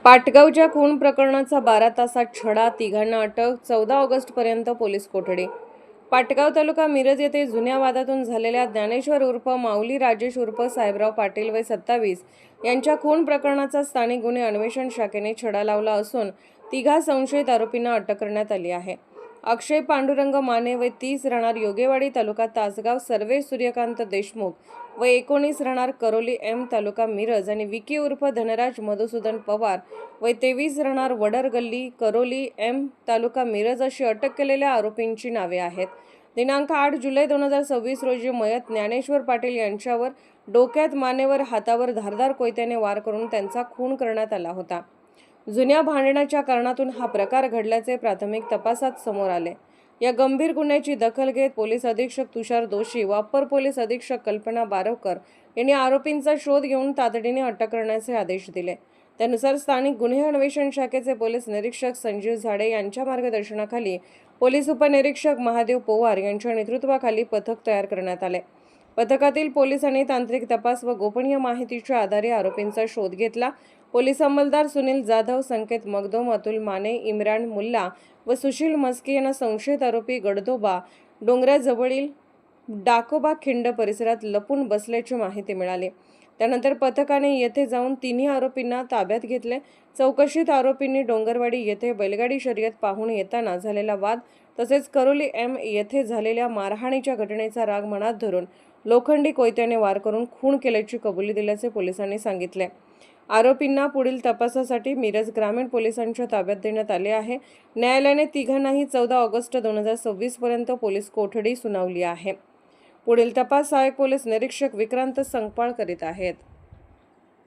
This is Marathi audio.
पाटगावच्या खून प्रकरणाचा 12 तासात छडा, तिघांना अटक, 14 ऑगस्टपर्यंत पोलीस कोठडी. पाटगाव तालुका मिरज येथे जुन्या वादातून झालेल्या ज्ञानेश्वर उर्फ माऊली राजेश उर्फ साहेबराव पाटील वय 27 यांच्या खून प्रकरणाचा स्थानिक गुन्हे अन्वेषण शाखेने छडा लावला असून तिघा संशयित आरोपींना अटक करण्यात आली आहे. अक्षय पांडुरंग माने वय 30 राहणार योगेवाडी तालुका तासगाव, सर्वेश सूर्यकांत देशमुख वय 19 राहणार करोली एम तालुका मिरज आणि विकी उर्फ धनराज मधुसूदन पवार वय 23 राहणार वडर गल्ली करोली एम तालुका मिरज अशी अटक केलेल्या आरोपींची नावे आहेत. दिनांक 8 जुलै 2026 रोजी मयत ज्ञानेश्वर पाटील यांच्यावर डोक्यात, मानेवर, हातावर धारदार कोयत्याने वार करून त्यांचा खून करण्यात आला होता. जुन्या भांडणाच्या कारणातून हा प्रकार घडल्याचे प्राथमिक तपासात समोर आले. या गंभीर गुन्ह्याची दखल घेत पोलीस अधीक्षक तुषार दोशी व अप्पर पोलीस अधीक्षक कल्पना बारवकर यांनी आरोपींचा शोध घेऊन तातडीने अटक करण्याचे आदेश दिले. त्यानुसार स्थानिक गुन्हे अन्वेषण शाखेचे पोलीस निरीक्षक संजीव झाडे यांच्या मार्गदर्शनाखाली पोलीस उपनिरीक्षक महादेव पोवार यांच्या नेतृत्वाखाली पथक तयार करण्यात आले. पथकातील पोलिसांनी तांत्रिक तपास व गोपनीय माहितीच्या आधारे आरोपींचा शोध घेतला. पोलीस अंमलदार सुनील जाधव, संकेत मगदोम, अतुल माने, इम्रान मुल्ला व सुशील मस्के यांना संशयित आरोपी गडदोबा डोंगराजवळील डाकोबा खिंड परिसरात लपून बसल्याची माहिती मिळाली. त्यानंतर पथकाने येथे जाऊन तिन्ही आरोपींना ताब्यात घेतले. चौकशीत आरोपींनी डोंगरवाडी येथे बैलगाडी शर्यत पाहून येताना झालेला वाद तसेच करोली एम येथे झालेल्या मारहाणीच्या घटनेचा राग मनात धरून लोखंडी कोयत्याने वार करून खून केल्याची कबुली दिल्याचे पोलिसांनी सांगितले. आरोपींना पुढील तपासासाठी मिरज ग्रामीण पोलिसांच्या ताब्यात देण्यात आले आहे. न्यायालयाने तिघांनाही 14 ऑगस्ट 2026 पर्यंत पोलीस कोठडी सुनावली आहे. पुढील तपास सहाय्यक पोलीस निरीक्षक विक्रांत संकपाळ करीत आहेत.